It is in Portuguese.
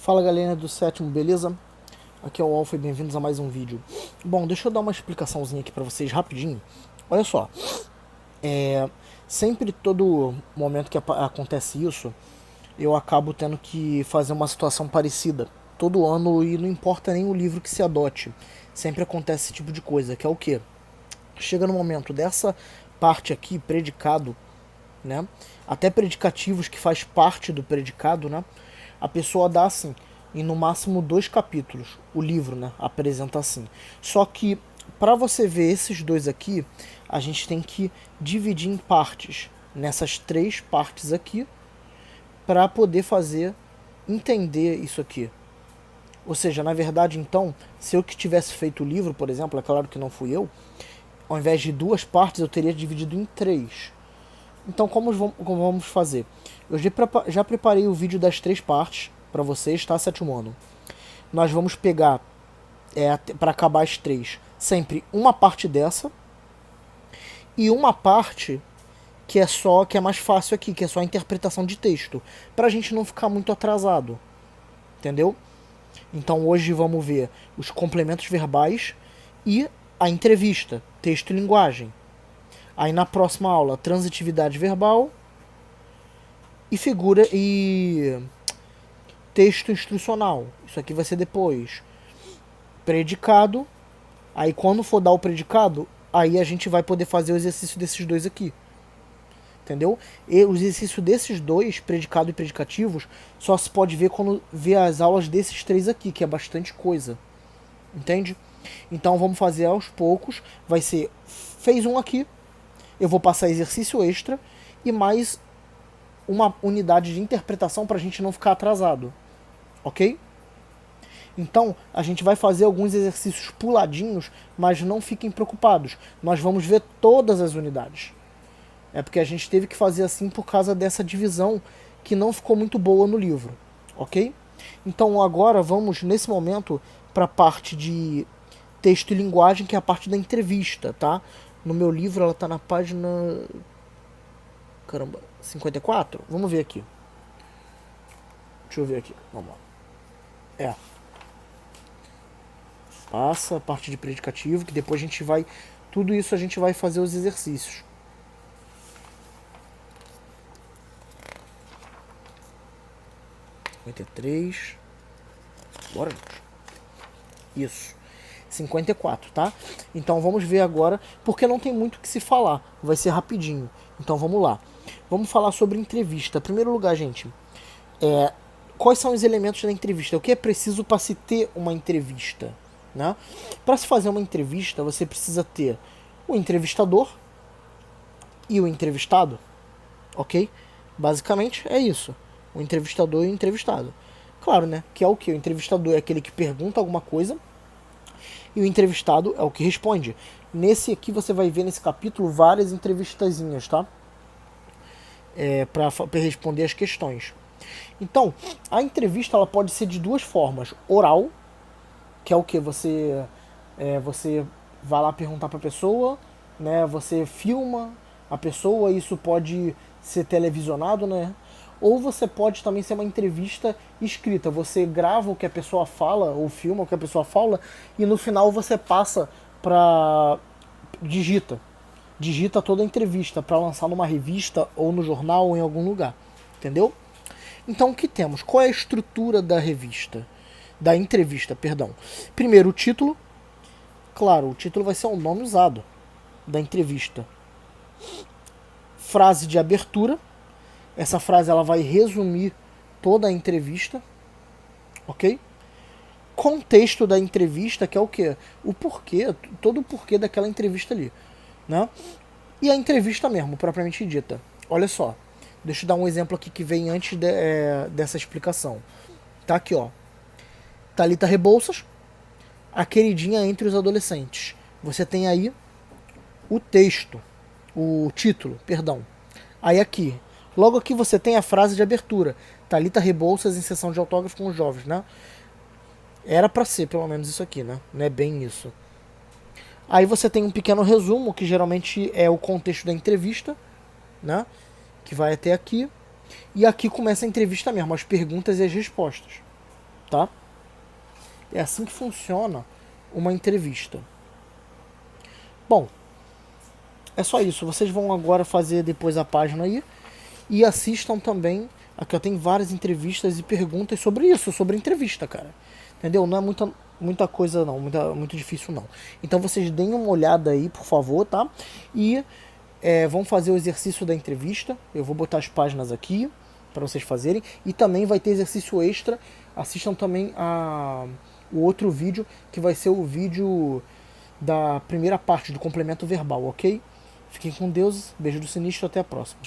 Fala galera do sétimo, beleza? Aqui é o Alfa e bem-vindos a mais um vídeo. Bom, deixa eu dar uma explicaçãozinha aqui pra vocês rapidinho. Olha só, sempre todo momento que acontece isso, eu acabo tendo que fazer uma situação parecida. Todo ano, e não importa nem o livro que se adote, sempre acontece esse tipo de coisa, que é o quê? Chega no momento dessa parte aqui, predicado, né? Até predicativos que faz parte do predicado, né? A pessoa dá assim, em no máximo 2 capítulos, o livro, né? Apresenta assim. Só que para você ver esses dois aqui, a gente tem que dividir em partes, nessas 3 partes aqui, para poder fazer entender isso aqui. Ou seja, na verdade, então, se eu que tivesse feito o livro, por exemplo, é claro que não fui eu, ao invés de 2 partes, eu teria dividido em 3. Então, como vamos fazer? Eu já preparei o vídeo das 3 partes para vocês, tá, sétimo ano? Nós vamos pegar, para acabar as 3, sempre uma parte dessa e uma parte que é mais fácil aqui, que é só a interpretação de texto, pra gente não ficar muito atrasado, entendeu? Então hoje vamos ver os complementos verbais e a entrevista, texto e linguagem. Aí na próxima aula, transitividade verbal e figura e texto instrucional. Isso aqui vai ser depois. Predicado. Aí quando for dar o predicado, aí a gente vai poder fazer o exercício desses dois aqui. Entendeu? E o exercício desses dois, predicado e predicativos, só se pode ver quando vê as aulas desses 3 aqui, que é bastante coisa. Entende? Então vamos fazer aos poucos. Vai ser, fez um aqui, eu vou passar exercício extra e mais uma unidade de interpretação para a gente não ficar atrasado. Ok? Então, a gente vai fazer alguns exercícios puladinhos, mas não fiquem preocupados. Nós vamos ver todas as unidades. É porque a gente teve que fazer assim por causa dessa divisão que não ficou muito boa no livro. Ok? Então, agora vamos, nesse momento, para a parte de texto e linguagem, que é a parte da entrevista, tá? No meu livro ela tá na página... Caramba, 54? Vamos ver aqui. Deixa eu ver aqui, vamos lá. Passa a parte de predicativo, que depois a gente vai... Tudo isso a gente vai fazer os exercícios. (53) Bora, gente. Isso. 54, tá? Então vamos ver agora, porque não tem muito o que se falar, vai ser rapidinho. Então vamos lá. Vamos falar sobre entrevista. Em primeiro lugar, gente, quais são os elementos da entrevista? O que é preciso para se ter uma entrevista? Né? Para se fazer uma entrevista, você precisa ter o entrevistador e o entrevistado, ok? Basicamente é isso, o entrevistador e o entrevistado. Claro, né? Que é o que? O entrevistador é aquele que pergunta alguma coisa e o entrevistado é o que responde. Nesse aqui você vai ver nesse capítulo várias entrevistazinhas, tá? Para responder as questões. Então, a entrevista ela pode ser de 2 formas: oral, que é o que? Você vai lá perguntar para a pessoa, né? Você filma a pessoa, isso pode ser televisionado, né? Ou você pode também ser uma entrevista escrita. Você grava o que a pessoa fala, ou filma o que a pessoa fala, e no final você passa para... digita toda a entrevista para lançar numa revista, ou no jornal, ou em algum lugar. Entendeu? Então o que temos? Qual é a estrutura da revista? Da entrevista, perdão. Primeiro, o título. Claro, o título vai ser o nome usado da entrevista. Frase de abertura. Essa frase ela vai resumir toda a entrevista, ok? Contexto da entrevista, que é o quê? O porquê, todo o porquê daquela entrevista ali, né? E a entrevista mesmo, propriamente dita. Olha só, deixa eu dar um exemplo aqui que vem antes dessa explicação. Tá aqui, ó. Thalita Rebouças, a queridinha entre os adolescentes. Você tem aí o texto, o título, perdão. Aí aqui, logo aqui você tem a frase de abertura. Thalita Rebouças em sessão de autógrafo com os jovens, né? Era pra ser pelo menos isso aqui, né? Não é bem isso. Aí você tem um pequeno resumo, que geralmente é o contexto da entrevista, né? Que vai até aqui. E aqui começa a entrevista mesmo, as perguntas e as respostas. tá? É assim que funciona uma entrevista. Bom, é só isso. Vocês vão agora fazer depois a página aí e assistam também. Aqui eu tenho várias entrevistas e perguntas sobre isso, sobre entrevista, cara. Entendeu? Não é muita coisa não, muito difícil não. Então vocês deem uma olhada aí, por favor, tá? E vão fazer o exercício da entrevista. Eu vou botar as páginas aqui para vocês fazerem. E também vai ter exercício extra. Assistam também o outro vídeo, que vai ser o vídeo da primeira parte do complemento verbal, ok? Fiquem com Deus, beijo do sinistro, até a próxima.